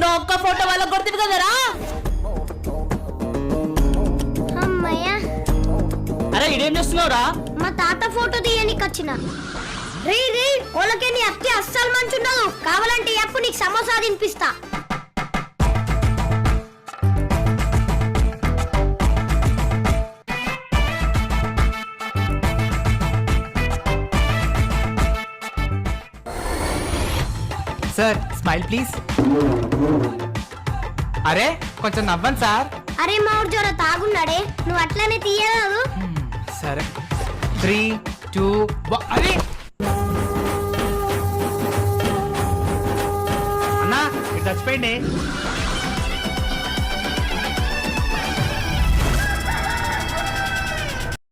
ఉన్న ఒక్క ఫోటో వాళ్ళకి కొడుతుంది కదరా. అమ్మయ్యా. అరే ఇదేం చేస్తున్నావురా? మా తాత ఫోటో తీయనికి వచ్చిన. రీ వాళ్ళకే నీ అత్తే అస్సలు మంచి ఉండదు. కావాలంటే ఎప్పుడు నీకు సమోసా తినిపిస్తా. Sir smile please. అరే కొంచెం నవ్వండి సార్. అరే మా ఊరు జ్వర తాగున్నాడే, నువ్వు అట్లనే తీయరాదు. సరే 3, 2 అరే అన్నా ఇటు చచ్చిపోయింది.